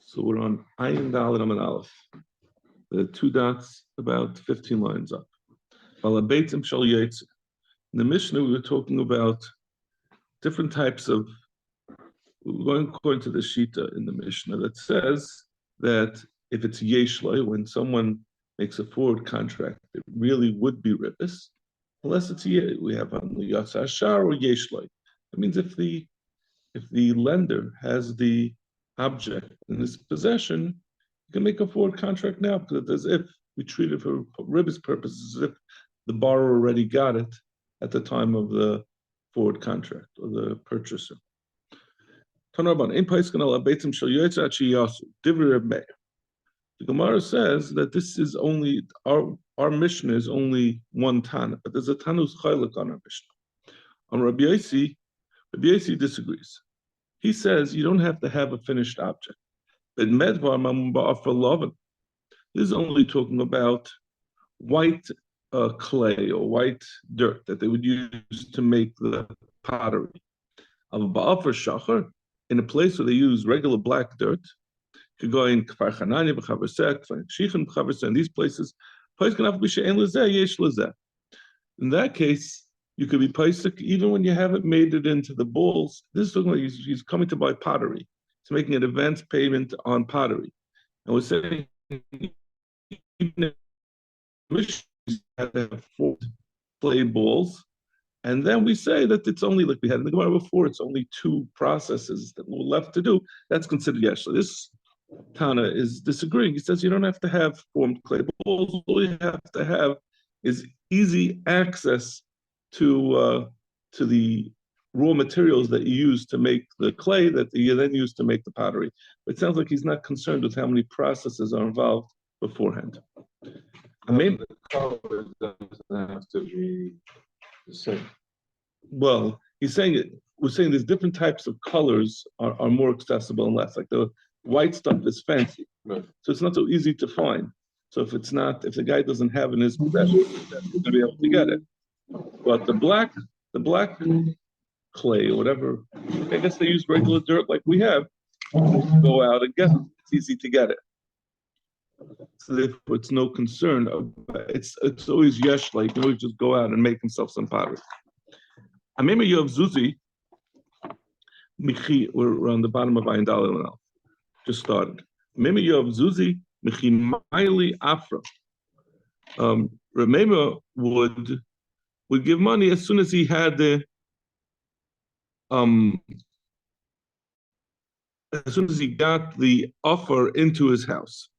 So we're on Ayin Dalet Amud Aleph. The two dots about 15 lines up. In the Mishnah, we were talking about different types of, we're going according to the Shita in the Mishnah that says that if it's Yeshloi, when someone makes a forward contract, it really would be Ribbis, unless it's we have on the Yatsa Ashar or Yeshloi. That means if the lender has the object in his possession, you can make a forward contract now, because it's as if we treat it for Ribbis purposes, as if the borrower already got it at the time of the forward contract or the purchaser. The Gemara says that this is only our Mishnah is only one Tana, but there's a Tanu's Chaylik on our Mishnah. On Rabbi Yossi disagrees. He says you don't have to have a finished object. But Medvar Mamumba for Lovin, this is only talking about white clay or white dirt that they would use to make the pottery. Al for Shachar, in a place where they use regular black dirt, could go in Kfar Chananya, B'Chaversek, Shichin, B'Chaversek, in these places. In that case, you could be paisik even when you haven't made it into the balls. This is talking about he's coming to buy pottery. He's making an advance payment on pottery. And we're saying even if you have to have 4 clay balls, and then we say that it's only, like we had in the Gemara before, it's only 2 processes that we're left to do. That's considered yesh. So this Tana is disagreeing. He says you don't have to have formed clay balls. All you have to have is easy access to the raw materials that you use to make the clay that you then use to make the pottery. But it sounds like he's not concerned with how many processes are involved beforehand. I mean, the color doesn't have to be the same. Well, he's saying it. We're saying there's different types of colors are more accessible and less. Like the white stuff is fancy, right? So it's not so easy to find. So if the guy doesn't have in his possession, he's going to be able to get it. But the black clay or whatever, I guess they use regular dirt like we have. Go out and get it. It's easy to get it. So therefore, it's no concern. It's always yesh, like you can always just go out and make himself some pottery. I remember you have Zuzi. We're on the bottom of Ayin Dalet now. Just started. Remember you have Zuzi Michi Maili Afra. Remember would give money as soon as he had as soon as he got the offer into his house.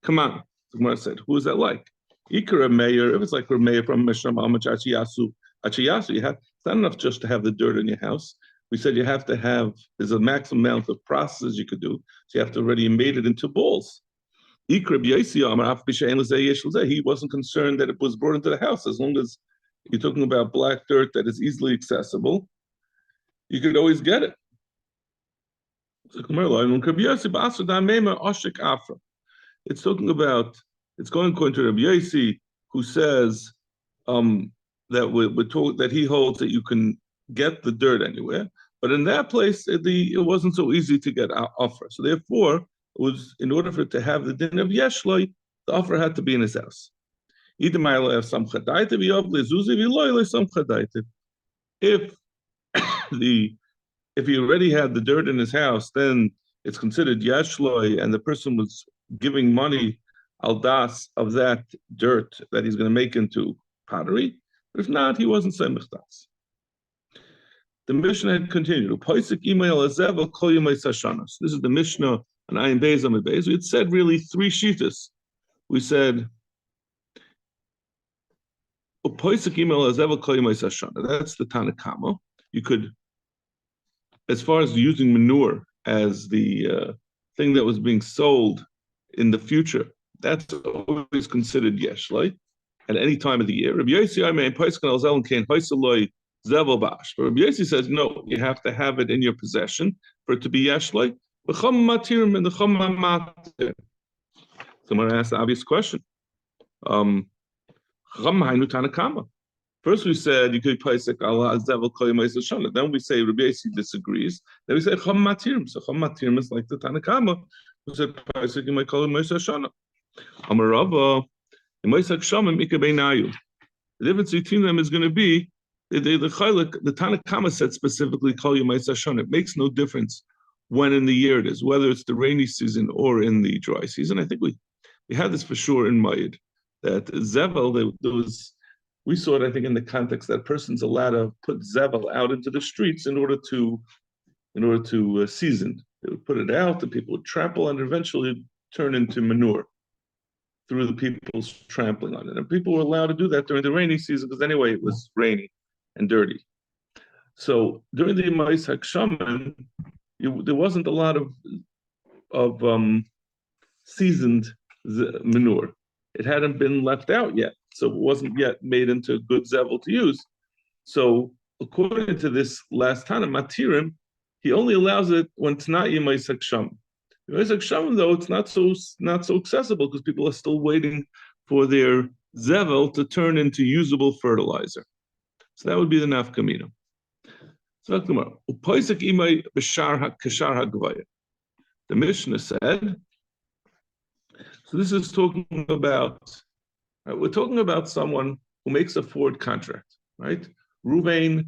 Come on, the Gemara said, who is that like? Ikra Meir, if it's like Meir from Mishnah Achiyasu, it's not enough just to have the dirt in your house. We said you have to have, there's a maximum amount of processes you could do, so you have to already made it into balls. He wasn't concerned that it was brought into the house. As long as you're talking about black dirt that is easily accessible, you could always get it. It's talking about, it's going according to Rabbi Yossi, who says that we're told that he holds that you can get the dirt anywhere, but in that place it wasn't so easy to get an offer. So therefore, it was in order for it to have the din of Yeshloi, the offer had to be in his house. If he already had the dirt in his house, then it's considered Yeshloi, and the person was giving money al das of that dirt that he's going to make into pottery. But if not, he wasn't saying das. The Mishnah had continued. This is the Mishnah on Ayin Beis Amud Beis. We had said really 3 shitas. We said that's the Tanakama. You could, as far as using manure as the thing that was being sold in the future, that's always considered yeshloi at any time of the year. Rabbi Yossi but Rabbi Yossi says no, you have to have it in your possession for it to be yeshloi. Someone asked the obvious question. First we said you could paisek Allah zevel koyim shana. Then we say Rabbi Yossi disagrees. Then we say cham matirim. So cham matirim is like the Tanakama, Who said Paisik? You might call it Meisa Shana. Amarava, Meisa Shamim Ikabeinayu. The difference between them is going to be the Tanna Kama said specifically call you Meisa Shana. It makes no difference when in the year it is, whether it's the rainy season or in the dry season. I think we had this for sure in Mayid, that Zevel, we saw it, I think, in the context that person's allowed to put Zevel out into the streets in order to season. They would put it out, the people would trample, and eventually turn into manure through the people's trampling on it. And people were allowed to do that during the rainy season because anyway it was rainy and dirty. So during the Mais HaKshaman, there wasn't a lot of seasoned manure. It hadn't been left out yet, so it wasn't yet made into good zevel to use. So according to this last Tana Matirim, he only allows it when it's not Yemais HaKsham. Yemais HaKsham, though, it's not so accessible because people are still waiting for their zevel to turn into usable fertilizer. So that would be the nafkamina. So the Mishnah said, so this is talking about, right, we're talking about someone who makes a forward contract, right? Ruvain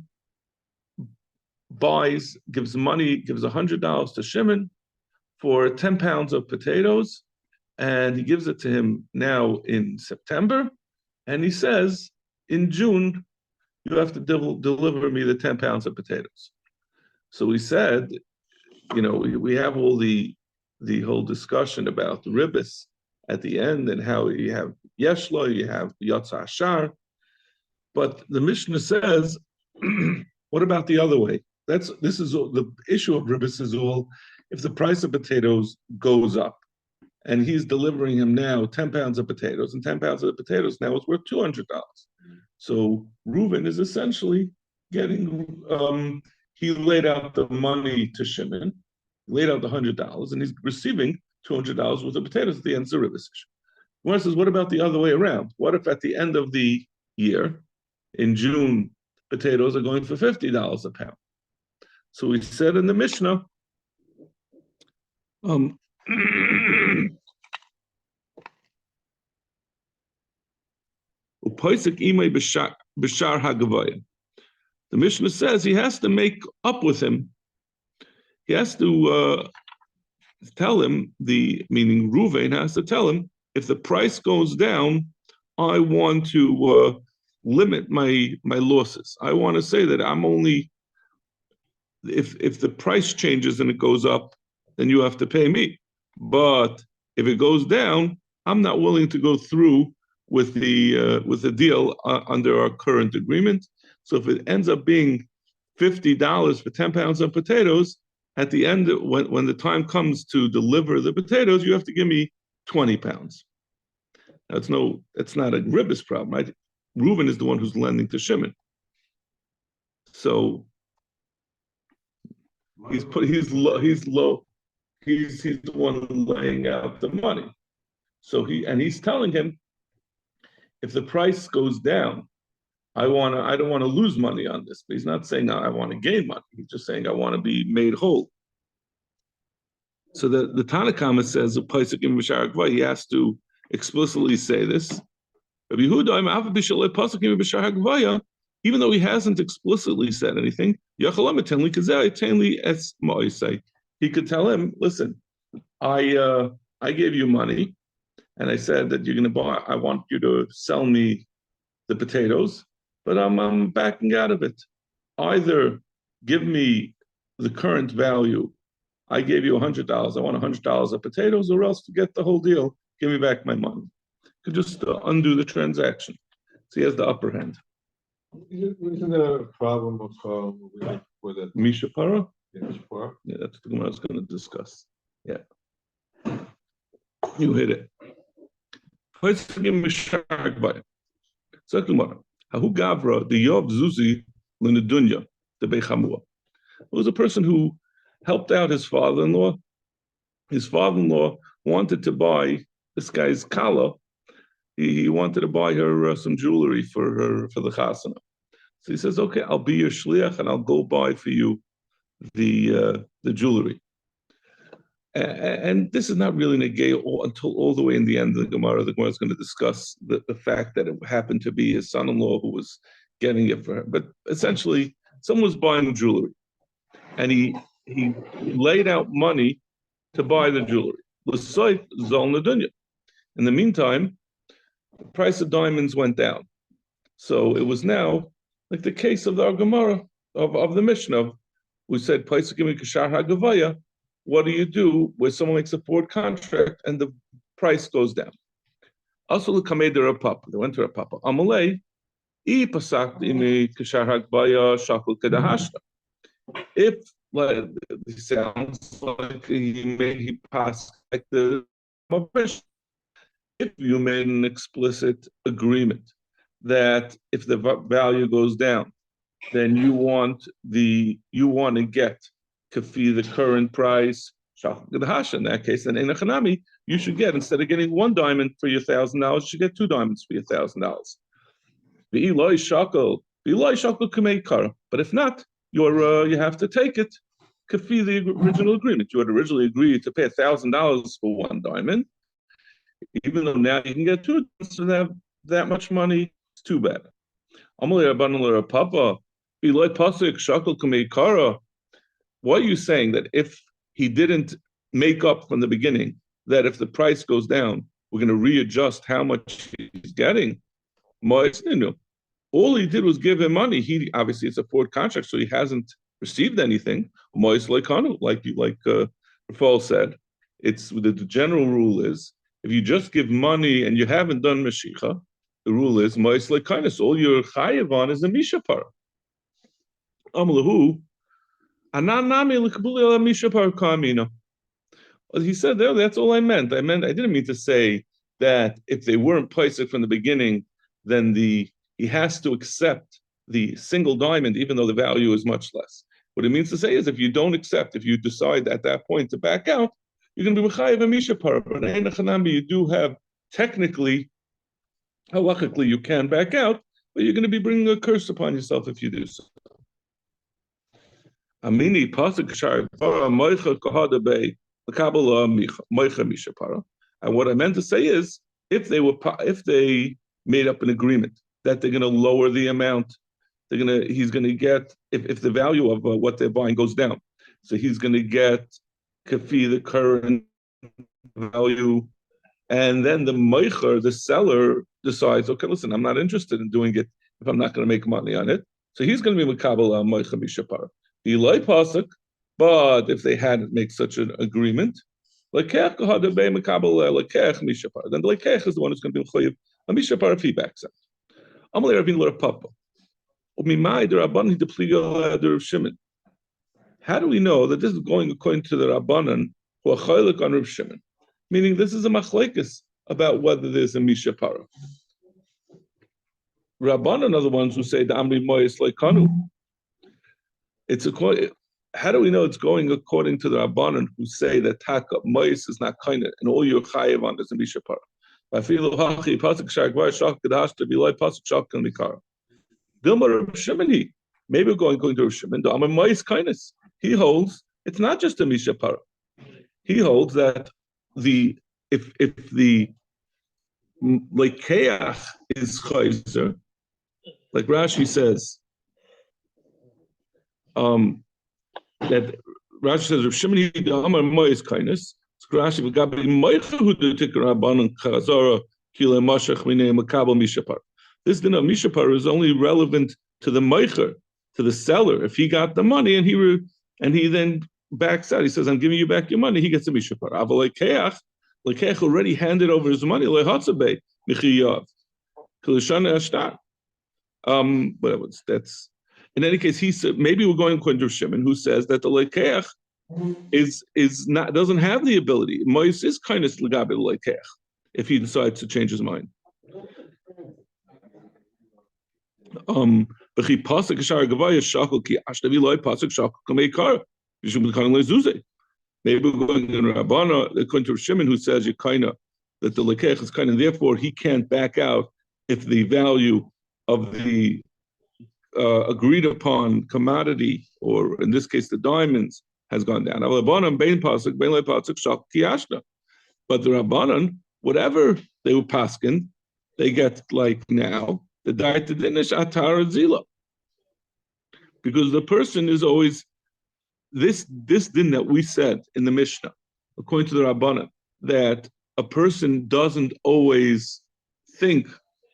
gives $100 to Shimon for 10 pounds of potatoes, and he gives it to him now in September, and he says, in June, you have to deliver me the 10 pounds of potatoes. So we said, we have all the whole discussion about the ribbis at the end and how you have Yeshlo, you have Yotza Ashar, but the Mishnah says, what about the other way? This is all, the issue of ribbis is all if the price of potatoes goes up, and he's delivering him now 10 pounds of potatoes, and 10 pounds of the potatoes now is worth $200. So Reuven is essentially getting, he laid out the money to Shimon, laid out the $100, and he's receiving $200 worth of potatoes at the end of the ribbis. One says, what about the other way around? What if at the end of the year, in June, potatoes are going for $50 a pound? So we said in the Mishnah, the Mishnah says he has to make up with him. He has to tell him, meaning Ruvain has to tell him, if the price goes down, I want to limit my losses. I want to say that I'm only, if the price changes and it goes up, then you have to pay me. But if it goes down, I'm not willing to go through with the deal under our current agreement. So if it ends up being $50 for 10 pounds of potatoes, at the end, when the time comes to deliver the potatoes, you have to give me 20 pounds. Now it's not a ribbis problem, right? Reuven is the one who's lending to Shimon. So he's low. He's the one laying out the money. So he's telling him, if the price goes down, I don't want to lose money on this. But he's not saying I want to gain money. He's just saying I want to be made whole. So the Tanakama says he has to explicitly say this. Even though he hasn't explicitly said anything, he could tell him, listen, I gave you money, and I said that you're going to buy. I want you to sell me the potatoes, but I'm backing out of it. Either give me the current value. I gave you $100. I want $100 of potatoes, or else to get the whole deal, give me back my money. You could just undo the transaction. So he has the upper hand. Isn't there a problem of with it? Misha Para? Yeah, Mishpah? Yeah, that's the one I was going to discuss. Yeah. You hit it. Hahu Gavra, the Yov Zuzi, Linedunya, the Bechamua. It was a person who helped out his father-in-law. His father-in-law wanted to buy this guy's kala. He wanted to buy her some jewelry for the chasana. So he says, okay, I'll be your shliach and I'll go buy for you the jewelry. And this is not really negay until all the way in the end of the Gemara. The Gemara is going to discuss the fact that it happened to be his son-in-law who was getting it for her. But essentially, someone was buying jewelry, and he laid out money to buy the jewelry. In the meantime, the price of diamonds went down. So it was now like the case of the Gemara of the Mishnah. We said, what do you do where someone makes a forward contract and the price goes down? Also, they went to a papa. Amalei, if it sounds like he passed like the if you made an explicit agreement that if the value goes down, then you want to get kafi the current price. In that case, then in a chanami, you should get, instead of getting one diamond for your $1,000, you should get two diamonds for your $1,000. But if not, you have to take it kafi the original agreement. You had originally agreed to pay $1,000 for one diamond, even though now you can get two, so that much money, it's too bad. Why are you saying that if he didn't make up from the beginning, that if the price goes down, we're going to readjust how much he's getting? All he did was give him money. He obviously, it's a forward contract, so he hasn't received anything. Like Rafal said, it's the general rule is if you just give money and you haven't done Mashicha, the rule is Mois Lekainis. All you're chayav on is a Mishapar. Amalahu. He said there, that's all I meant. I didn't mean to say that if they weren't placed from the beginning, then he has to accept the single diamond, even though the value is much less. What it means to say is if you don't accept, if you decide at that point to back out, you're going to be mechayev a mishapar. But in Hanami, you do have technically, halachically, you can back out, but you're going to be bringing a curse upon yourself if you do so. Amini pasuk shar moicha kahada be l'kabala moicha mishapara. And what I meant to say is, if they made up an agreement that they're going to lower the amount, he's going to get if the value of what they're buying goes down, so he's going to get kafi the current value, and then the moicher, the seller, decides, okay, listen, I'm not interested in doing it if I'm not going to make money on it, so he's going to be makabel moicha mishapara. But if they hadn't made such an agreement, then the lekech is the one who's going to be mechayev a mishapar if he backs out. How do we know that this is going according to the Rabbanan who are chaylik on Rav Shimon? Meaning this is a machlekes about whether there's a mishapara. Rabbanan are the ones who say the amri moyes leikanu. How do we know it's going according to the Rabbanan who say that taka mois is not kind and all your chayev on is a mishapara? Maybe we're going to Rav Shimon. The amar mois kindness. He holds it's not just a mishapara. He holds that if the lekeach is chayzer, like Rashi says. That Rashi says Rav Shimon the Amar Mois kindness. Rashi v'gabi Moicha hu detik Rabbanan Chazara kile mashach minei makabel mishapar. This din of mishapar is only relevant to the moicher, to the seller. If he got the money and he then backs out, he says, "I'm giving you back your money." He gets a mishapar. Aval lekeach already handed over his money lehatzabe michiyav kulishana ashtar. But that's. In any case, he said maybe we're going according to Shimon, who says that the lekeach doesn't have the ability. Mois is kindness legabe lekeach if he decides to change his mind. Maybe we're going to Rabbana according to Shimon, who says that the lekeach is kind, and therefore he can't back out if the value of the agreed upon commodity, or in this case the diamonds, has gone down. But the Rabbanan, whatever they were paskin, they get like now the diet dinish atar zila, because the person is always this din that we said in the Mishnah, according to the Rabbanan, that a person doesn't always think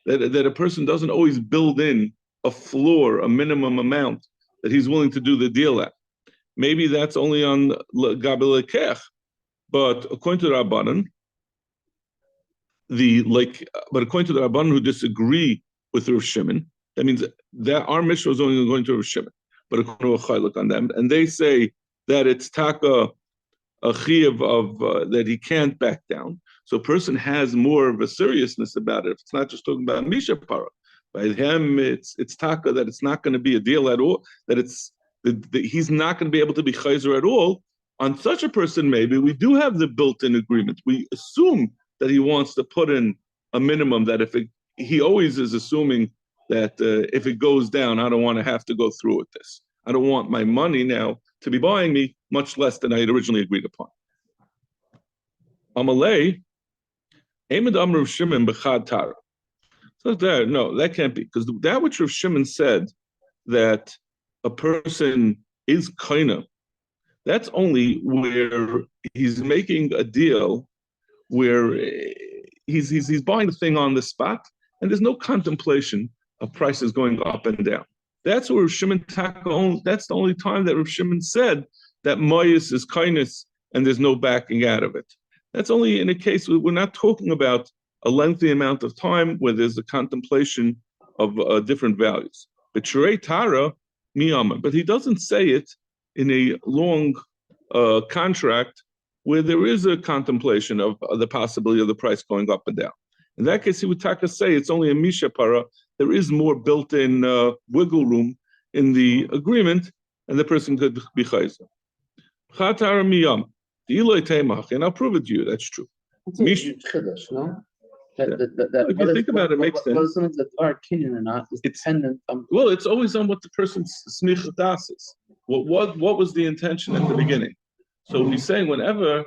that a person doesn't always build in a floor, a minimum amount that he's willing to do the deal at. Maybe that's only on Gabi Lekech, but according to the Rabbanan, but according to the Rabbanan who disagree with Rav Shimon, that means that our Mishnah is only going to Rav Shimon, but according to a Chaylik on them, and they say that it's taka a chiyuv of that he can't back down. So a person has more of a seriousness about it. It's not just talking about Misha Para. By him, it's taka that it's not going to be a deal at all, that he's not going to be able to be chayzer at all. On such a person, maybe we do have the built-in agreement. We assume that he wants to put in a minimum, that he always is assuming that if it goes down, I don't want to have to go through with this. I don't want my money now to be buying me much less than I had originally agreed upon. Amalei, Amid Amr of Shimon b'chad tara. So there, no, that can't be, because that which Rav Shimon said, that a person is kaina, that's only where he's making a deal where he's buying the thing on the spot, and there's no contemplation of prices going up and down. That's where Rav Shimon that's the only time that Rav Shimon said that moyus is kindness and there's no backing out of it. That's only in a case where we're not talking about a lengthy amount of time where there's a contemplation of different values. But Shrei Tara miyama, but he doesn't say it in a long contract where there is a contemplation of the possibility of the price going up and down. In that case, he would say it's only a misha para. There is more built-in wiggle room in the agreement, and the person could be chayzer. Chatara miyam, and I'll prove it to you. That's true. No? If you think about it, it makes sense. Whether something's our opinion or not is dependent on. Well, it's always on what the person's smicha das is. What was the intention at the beginning? So he's saying whenever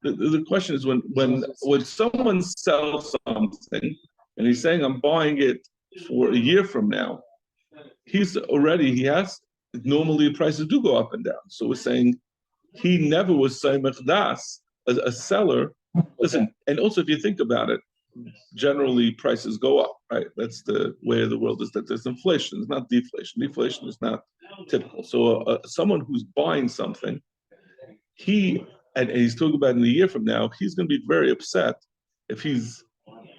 the question is when someone sells something and he's saying I'm buying it for a year from now, normally prices do go up and down. So we're saying he never was saimach das, a seller. Listen, and also if you think about it, generally prices go up, right? That's the way of the world, is that there's inflation, it's not deflation. Deflation is not typical. So someone who's buying something, and he's talking about in a year from now, he's going to be very upset if he's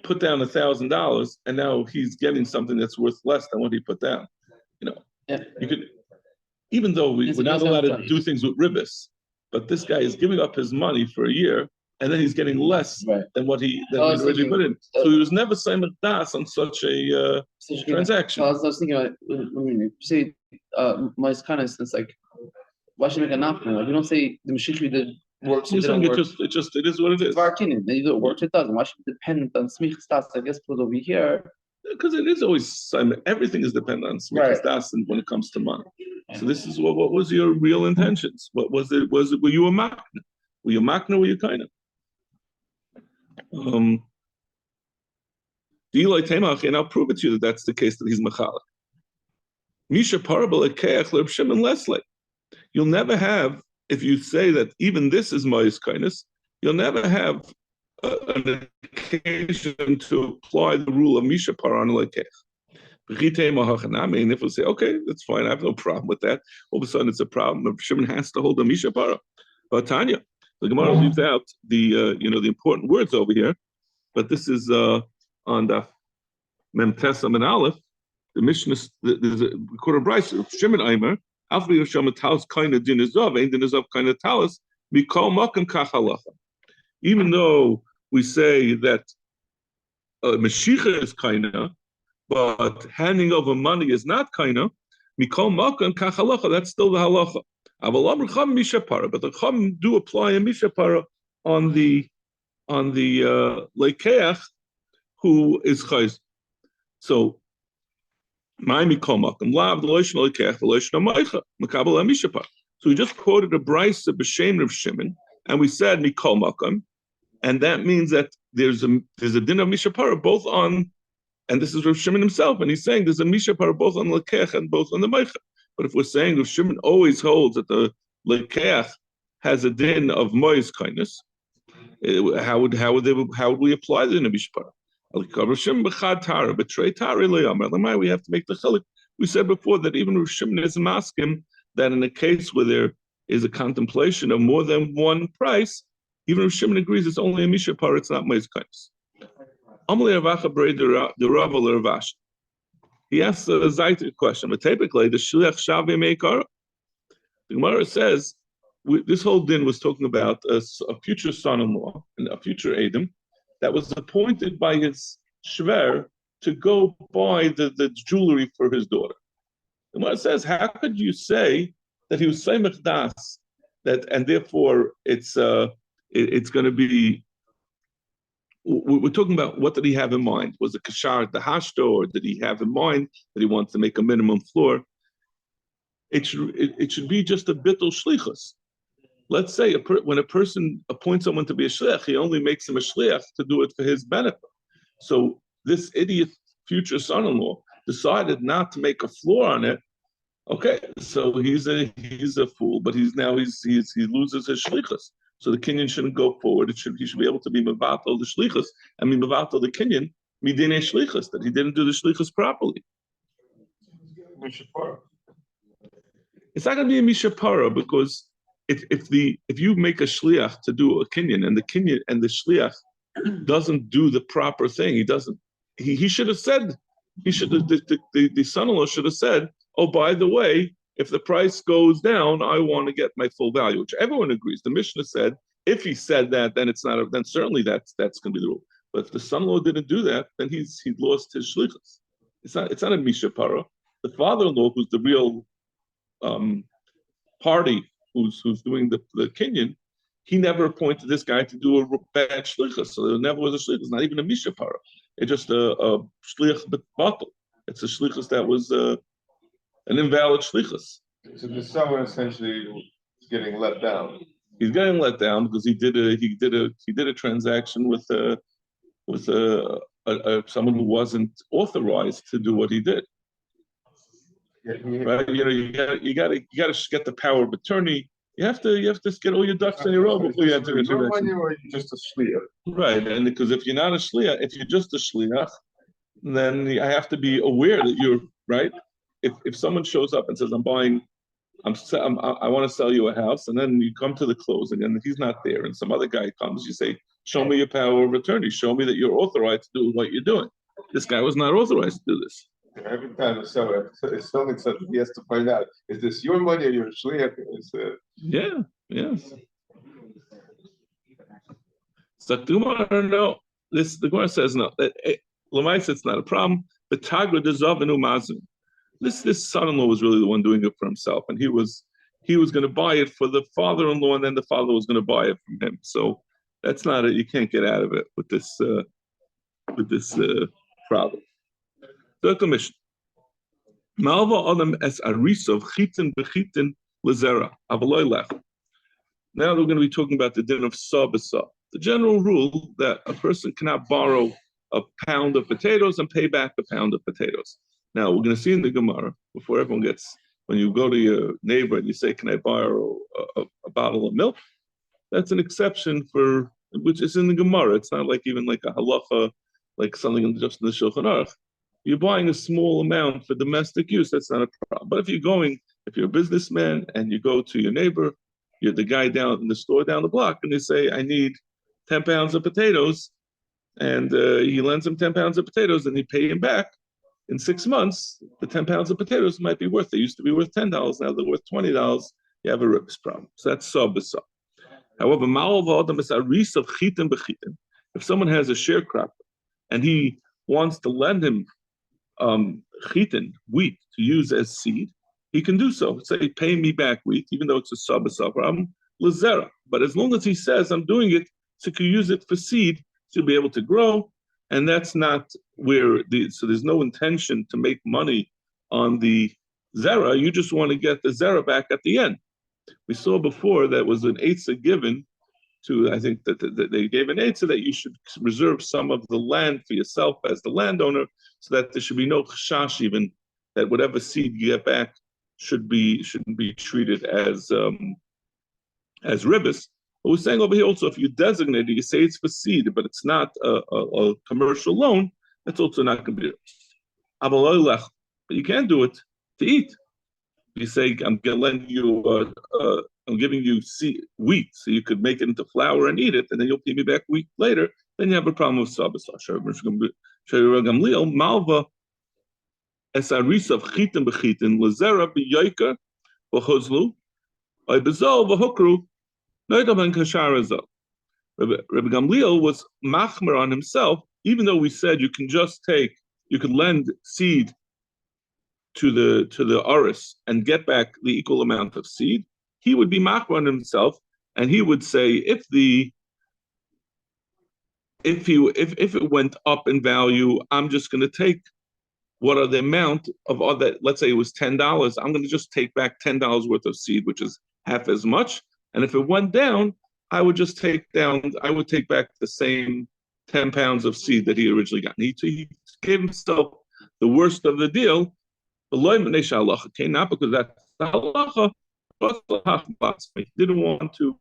put down $1,000 and now he's getting something that's worth less than what he put down. You could, even though we're not allowed to do things with ribbis, but this guy is giving up his money for a year and then he's getting less than what he originally put in. So he was never saying das on such a transaction. I was thinking about when you say my kind of instance, like why should I make a napkin? Like we don't say the mashikri did works. You're saying it is what it is. Either it works, it doesn't. Why should it depend on smichas das? I guess because over here. Because it is always, everything is dependent on smichas das when it comes to money. So this is what was your real intentions? What was it? Were you a makna? Were you makna? Were you kind of? And I'll prove it to you that that's the case, that he's machalik. Misha parabel ekeach l'Reb Shimon Leslie. You'll never have, if you say that even this is Mois kindness, you'll never have an occasion to apply the rule of Misha Par on Lekech. And if we say, okay, that's fine, I have no problem with that, all of a sudden it's a problem. If Shimon has to hold a Misha Para. But Tanya, the Gemara leaves out the important words over here, but this is on the Mem Tesam and Aleph. The Mishnah, there's a quarter brisa. Shimon Aimer, Afri Yoshem Talis kind of din izov, ain't din izov kind of talis. We call makam kach halacha. Even though we say that Mashiach is kaina, but handing over money is not kaina, mikol makam kach halacha, that's still the halacha. Avalam recham mishapara, but the chum do apply a mishapara on the lekeach who is chayz. So my mikol makam lav the loishna lekeach the loishna meicha makabel mishapara. So we just quoted a brisa b'shem Rav Shimon, and we said mikol makom, and that means that there's a din of mishapara both on, and this is Rav Shimon himself, and he's saying there's a mishapara both on lekech and both on the meicha. But if we're saying Rav Shimon always holds that the lekech has a din of mois kindness, how would we apply the din of mishapara? Rav Shimon b'chad tara, betray tara le'amar. We have to make the chiluk. We said before that even Rav Shimon is maskim that in a case where there is a contemplation of more than one price, even Rav Shimon agrees it's only a mishapara, it's not mois kindness. He asks a Zaytik question, but typically the Shliach Shavi Meikar. The Gemara says this whole din was talking about a future son-in-law and a future Adam that was appointed by his shver to go buy the jewelry for his daughter. The Gemara says, how could you say that he was Seimach Das, that and therefore it's going to be. We're talking about what did he have in mind? Was it kashar the hashto, or did he have in mind that he wants to make a minimum floor? It should be just a bittul shlichus. Let's say when a person appoints someone to be a shliach, he only makes him a shliach to do it for his benefit. So this idiot future son-in-law decided not to make a floor on it. Okay, so he's a fool, but he loses his shlichus. So the kinyan shouldn't go forward. He should be able to be mevatel the shlichus. I mean mevatel the kinyan midine shlichus, that he didn't do the shlichus properly. It's not going to be a mishapara because if you make a shliach to do a kinyan and the shliach doesn't do the proper thing, he should have said, the son-in-law should have said, oh, by the way, if the price goes down, I want to get my full value, which everyone agrees. The Mishnah said, if he said that, then it's not. Then certainly that's going to be the rule. But if the son-in-law didn't do that, then he lost his shlichus. It's not a mishapara. The father-in-law, who's the real party, who's doing the kinyan, he never appointed this guy to do a bad shlichus. So there never was a shlichus. Not even a mishapara. It's just a shlich bottle. It's a shlichus that was an invalid shlichus. So the seller essentially is getting let down. He's getting let down because he did a transaction with someone who wasn't authorized to do what he did. Right? You got to get the power of attorney. You have to get all your ducks in a row before you enter into it. Or you're just a shliach. Right, and because if you're not a shliach, if you're just a shliach, then I have to be aware that you're right. If someone shows up and says, I want to sell you a house, and then you come to the closing and he's not there, and some other guy comes, you say, show me your power of attorney, show me that you're authorized to do what you're doing. This guy was not authorized to do this. Every time the seller is selling something, he has to find out, is this your money or your shliach? Yes. So the Gemara says no. Lamaisa, it's not a problem. But Tagra Dezavinu Mazin. This son-in-law was really the one doing it for himself, and he was going to buy it for the father-in-law, and then the father was going to buy it from him. So that's not it. You can't get out of it with this problem. Third commission. Malva Adam es arisov chitin bechitin lezera avaloy lech. Now we're going to be talking about the din of sabasa. The general rule that a person cannot borrow a pound of potatoes and pay back a pound of potatoes. Now, we're going to see in the Gemara, before everyone when you go to your neighbor and you say, can I borrow a bottle of milk? That's an exception which is in the Gemara. It's not even like a halacha, like something just in the Shulchan Aruch. You're buying a small amount for domestic use, that's not a problem. But if you're a businessman and you go to your neighbor, you're the guy down in the store down the block, and they say, I need 10 pounds of potatoes, and he lends him 10 pounds of potatoes, and he pay him back. In 6 months, the 10 pounds of potatoes might be they used to be worth $10, now they're worth $20. You have a ribbis problem. So that's sabasa. However, if someone has a sharecropper and he wants to lend him chitin, wheat, to use as seed, he can do so. Say, pay me back wheat, even though it's a sabasa problem, lezera. But as long as he says, I'm doing it, so you can use it for seed, to be able to grow. And that's not where so there's no intention to make money on the zera. You just want to get the zera back at the end. We saw before that was an eitzah given to, I think that they gave an eitzah that you should reserve some of the land for yourself as the landowner, so that there should be no chashash even that whatever seed you get back shouldn't be treated as ribis. But we're saying over here also, if you designate it, you say it's for seed, but it's not a commercial loan, that's also not going to be ribis. But you can't do it to eat. You say, I'm going to lend you, I'm giving you wheat, so you could make it into flour and eat it, and then you'll pay me back a week later, then you have a problem with Sabbath. Malva esaris of chitin bechitin, lazera beyoika, v'chozlu, oibezol v'hukru, noidam kasharazol. Rabbi Gamliel was machmer on himself, even though we said you can lend seed to the oris and get back the equal amount of seed. He would be machmer on himself, and he would say if it went up in value, I'm just going to take what are the amount of all that. Let's say it was $10. I'm going to just take back $10 worth of seed, which is half as much. And if it went down, I would take back the same 10 pounds of seed that he originally got. And he gave himself the worst of the deal. Not because that's the halacha, but he didn't want to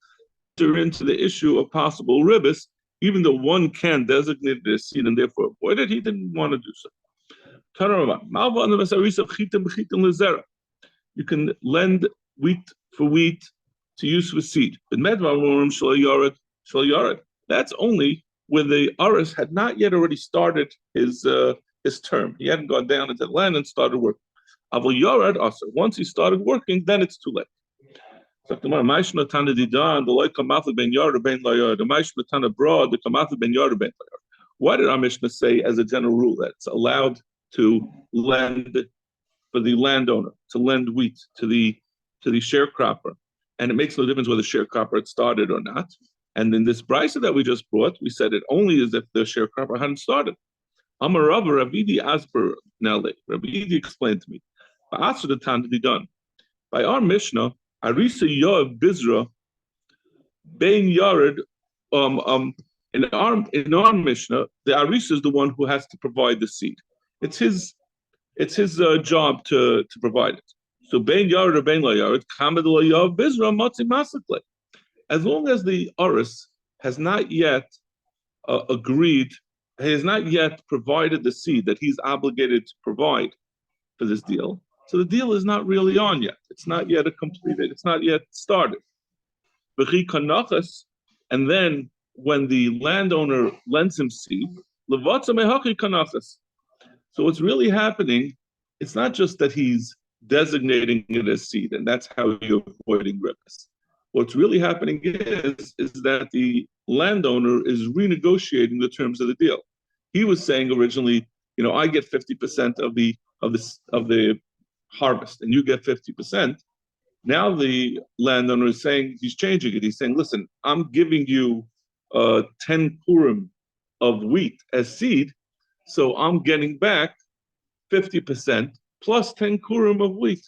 enter into the issue of possible ribis, even though one can designate the seed and therefore avoid it, he didn't want to do so. You can lend wheat for wheat to use for seed. That's only when the Aris had not yet already started his term. He hadn't gone down into the land and started working. Once he started working, then it's too late. Why did our Mishnah say as a general rule that it's allowed to lend for the landowner, to lend wheat to the sharecropper? And it makes no difference whether the sharecropper had started or not. And in this brisa that we just brought, we said it only is if the sharecropper hadn't started. Amar Rava Ravidi Asper Nele. Ravidi explained to me. By our Mishnah, Arisa Yoav Bizra Bein Yared. In our Mishnah, the Arisa is the one who has to provide the seed. It's his job to provide it. So Bein Yared or Bein La Yared, Kamed La Yoav Bizra Matzi Masakle. As long as the Aris has not yet agreed, he has not yet provided the seed that he's obligated to provide for this deal. So the deal is not really on yet. It's not yet completed. It's not yet started. And then when the landowner lends him seed, so what's really happening, it's not just that he's designating it as seed, and that's how you're avoiding ribis. What's really happening is that the landowner is renegotiating the terms of the deal. He was saying originally, I get 50% of the harvest, and you get 50%. Now the landowner is saying, he's changing it. He's saying, listen, I'm giving you 10 purim of wheat as seed, so I'm getting back 50% plus 10 purim of wheat.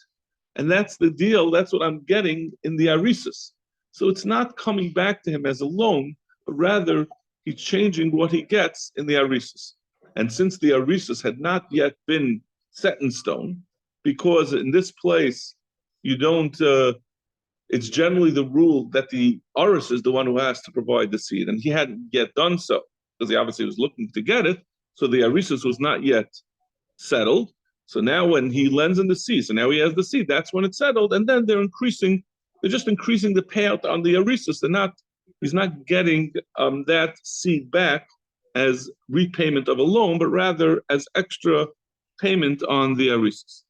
And that's the deal. That's what I'm getting in the arisus. So it's not coming back to him as a loan, but rather he's changing what he gets in the arisus. And since the arisus had not yet been set in stone, because in this place, you don't, it's generally the rule that the aris is the one who has to provide the seed, and he hadn't yet done so, because he obviously was looking to get it, so the arisus was not yet settled. So now when he lends in the seed, so now he has the seed, that's when it's settled, and then they're just increasing the payout on the arisus. He's not getting that seed back as repayment of a loan, but rather as extra payment on the arisus.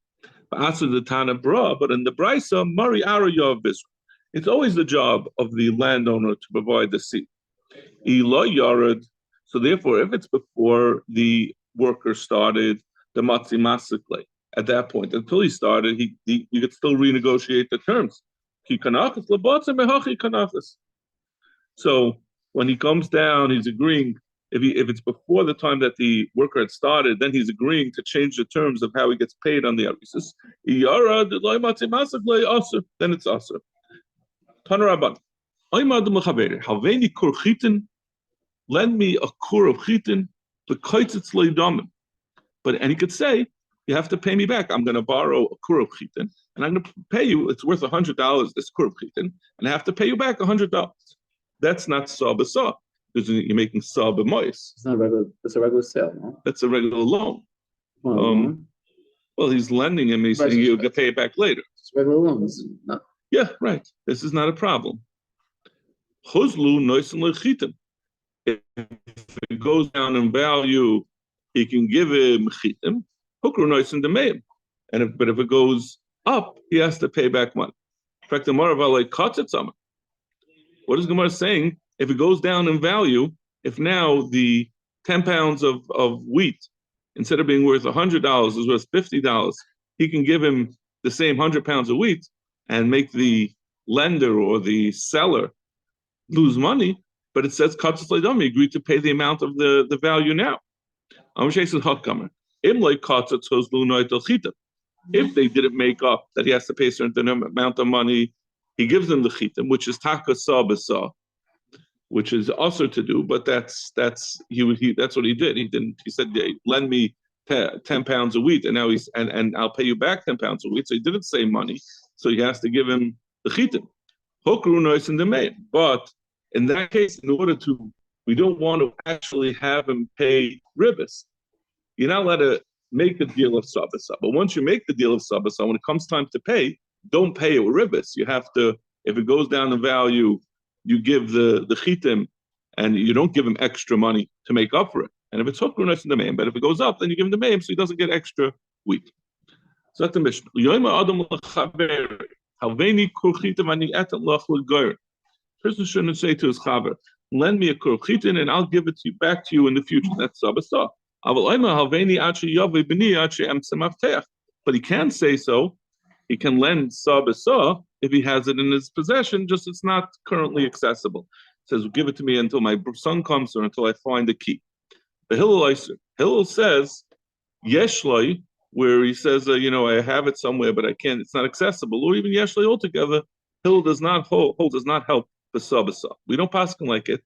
But in the Brisa, Mari Ara Yov Bizra. It's always the job of the landowner to provide the seed. Elo Yared. So therefore, if it's before the worker started, the Matzi Masakle, at that point, until he started, you could still renegotiate the terms. So when he comes down, he's agreeing. If it's before the time that the worker had started, then he's agreeing to change the terms of how he gets paid on the arisus. Then it's asur. Tanaraban. Haveni kur chitin, lend me a kur of chitin, and he could say, you have to pay me back. I'm going to borrow a kur of chitin, and I'm going to pay you. It's worth $100, this kur of chitin, and I have to pay you back $100. That's not saw b'saw, because you're making saw b'mois. It's not regular. It's a regular sale, no? That's a regular loan. Well, he's lending him. He's saying you'll get paid back later. It's regular loans. Not... Yeah, right. This is not a problem. Chuzlu noisin lechitim. If it goes down in value, he can give him chitim. Hukru noisin demeim. But if it goes up, he has to pay back money. In fact, the Gemara cuts it some. What is Gemara saying? If it goes down in value, if now the 10 pounds of wheat, instead of being worth $100, is worth $50, he can give him the same 100 pounds of wheat and make the lender or the seller lose money. But it says he agreed to pay the amount of the value now. If they didn't make up that he has to pay a certain amount of money, he gives them the chitim, which is taka saw b'saw, which is also to do, but that's what he did. He said, lend me 10 pounds of wheat, and now and I'll pay you back 10 pounds of wheat. So he didn't say money, so he has to give him the chitim. Hokru nois in the main. But in that case, we don't want to actually have him pay ribis. You're not allowed to make a deal of sabasa. But once you make the deal of sabasa, when it comes time to pay, don't pay it with ribis. You have to, if it goes down in value, you give the chitim, and you don't give him extra money to make up for it. And if it's hokru nois in the main, but if it goes up, then you give him the main, so he doesn't get extra wheat. So that's the mission. Person shouldn't say to his chaver, lend me a kur chitin and I'll give it back to you in the future. That's sabasa. But he can say so. He can lend sabasa if he has it in his possession, just it's not currently accessible. It says, give it to me until my son comes or until I find the key. The Hillel says, yeshloi, where he says, I have it somewhere, but I can't, it's not accessible, or even yeshloi altogether. Hillel does not help the sabasa. We don't pass him like it,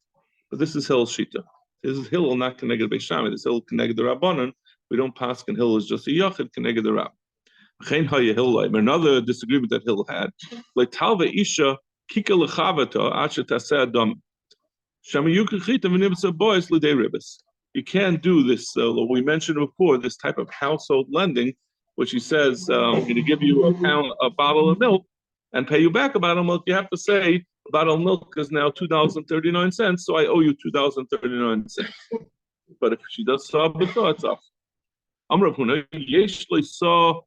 but this is Hillel's shita. This is Hillel not connected by Shami. This is Hillel connected the Rabbanon. We don't pass him. Hillel is just a yachid connected the Rab. Another disagreement that Hillel had, like Talva Isha Kika Lechavata Asha Taseh Adam. You can't do this. We mentioned before this type of household lending, which he says, I'm going to give you a bottle of milk and pay you back a bottle of milk. You have to say, a bottle of milk is now $2.39, so I owe you $2.39. But if she does sabbath, it's off. Amar Huna yesh saw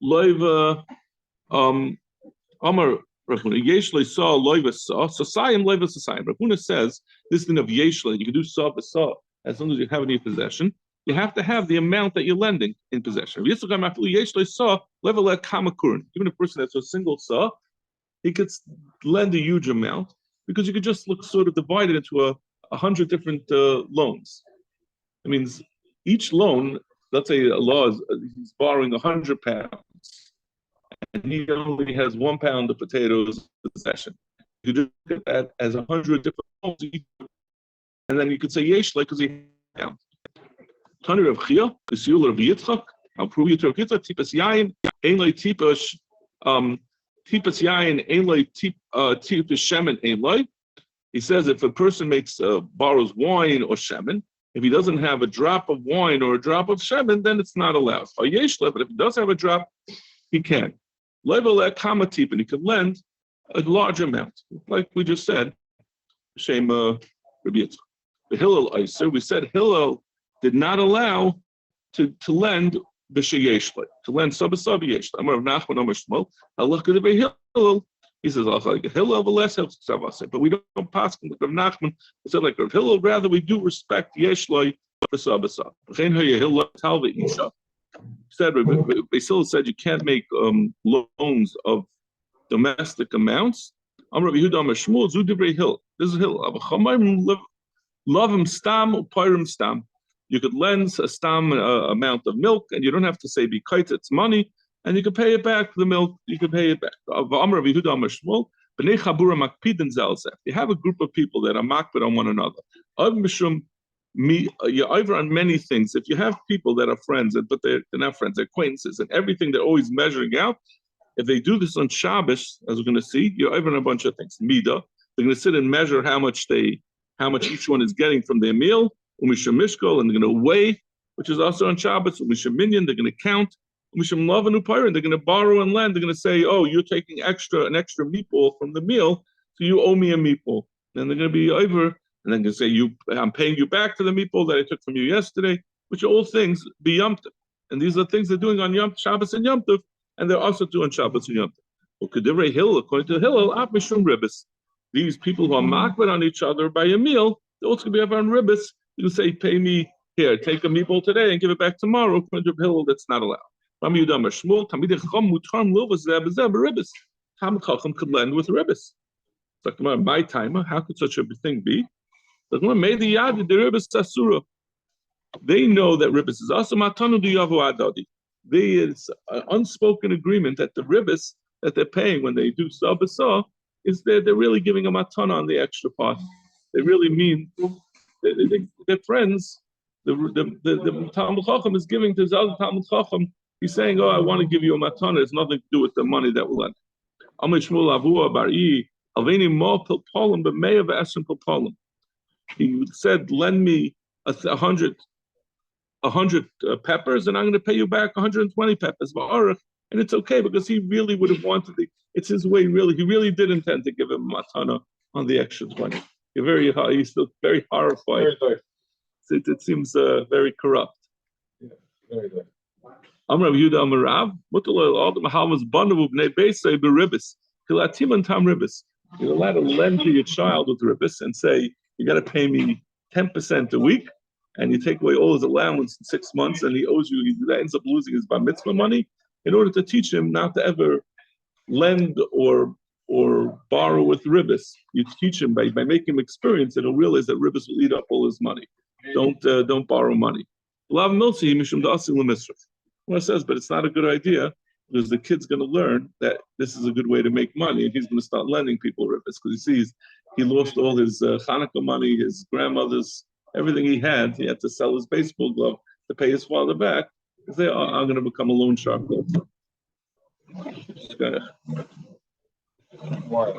loiva. Amar Huna yesh saw loiva saw. So sayim loiva sayim. Huna says this thing of yesh, you can do sabbath as long as you have it in your possession. You have to have the amount that you're lending in possession. Even a person that's a single saw, he could lend a huge amount because you could just sort of divide it into 100 different loans. It means each loan, let's say a law he's borrowing 100 pounds, and he only has 1 pound of potatoes in possession. You just look at that as 100 different loans, and then you could say yesh because he pounds. Tani Rav Chia, the Siul of Yitzchak. I'll prove you to Rav Yitzchak. Tipas yain, ein loy tipas, tipas yain, ein loy tipas shemen, ein loy. He says if a person borrows wine or shemen, if he doesn't have a drop of wine or a drop of shemen, then it's not allowed. But if he does have a drop, he can. Level at kama tip, and he can lend a large amount, like we just said. Shem Rav Yitzchak. The Hillel Iser, we said Hillel did not allow to lend b'sheyeshle, to lend sabasab yeshle. Amar Rav Nachman Amar Shmuel, halacha de Hillel. He says like Hillel v'les sabasab, but we don't pass like Rav Nachman. He said like Rav Hillel, rather we do respect yeshle b'sabasab. V'chein haya Hillel talva isha. Said Basil said you can't make loans of domestic amounts. Amar Rav Yehuda Amar Shmuel zu divrei Hillel. This is Hillel. Love him stam or pyrim stam. You could lend a stam amount of milk, and you don't have to say because it's money, and you can pay it back. The milk you can pay it back. Amar Rav Yehuda Amar Shmuel B'nei chabura makpidin zel zeh. You have a group of people that are makpid on one another. Av mishum you're over on many things. If you have people that are friends, but they're not friends, they're acquaintances, and everything they're always measuring out. If they do this on Shabbos, as we're going to see, you're over on a bunch of things. Mida, they're going to sit and measure how much each one is getting from their meal. Umisham mishkol, and they're going to weigh, which is also on Shabbos. Umisham minyan, they're going to count. Umisham lavan upayrin, they're going to borrow and lend. They're going to say, oh, you're taking an extra meatball from the meal, so you owe me a meatball. And they're going to be over, and then going to say, I'm paying you back for the meatball that I took from you yesterday, which are all things be Yom Tov. And these are things they're doing on Shabbos and Yom Tov. And they're also doing Shabbos and Yom Tov. Well, Kedivre Hillel, according to Hillel, Af Mishum Ribbis. These people who are makbid on each other by a meal, they're also going to be on Ribbis. You can say, pay me here, take a meatball today and give it back tomorrow. According to Hillel, that's not allowed. Tam Chacham could lend with Ribbis. It's like, my timer, how could such a thing be? They know that Ribbis is also Matanu Yavu Adadi. It's an unspoken agreement that the ribbis that they're paying when they do sabasah is they're really giving a matana on the extra part. They really mean they're friends. The Talmud Chacham is giving to Zal Talmud Chacham. He's saying, "Oh, I want to give you a matana. It's nothing to do with the money that we'll lend." He said, "Lend me 100 peppers, and I'm going to pay you back 120 peppers. And it's okay because he really would have wanted it's his way, really. He really did intend to give him matana on the extra 20. He's still very horrified. It seems very corrupt. Yeah, very good. Amrav Yuda Amarav, all the Mahalmas Banavu Bnei Beisay Beribis, Kilatiman Tam Ribis. You're allowed to lend to your child with ribis and say, you got to pay me 10% a week. And you take away all his allowance in 6 months, and he owes you, that ends up losing his bar mitzvah money, in order to teach him not to ever lend or borrow with ribbis. You teach him by making him experience, and he'll realize that ribbis will eat up all his money. Don't borrow money. Lav milsi mishum da'asim l'misraf. Well, it says, but it's not a good idea because the kid's going to learn that this is a good way to make money, and he's going to start lending people ribbis because he sees he lost all his Hanukkah money, his grandmother's. Everything he had to sell his baseball glove to pay his father back. He say, I'm going to become a loan shark. Wow.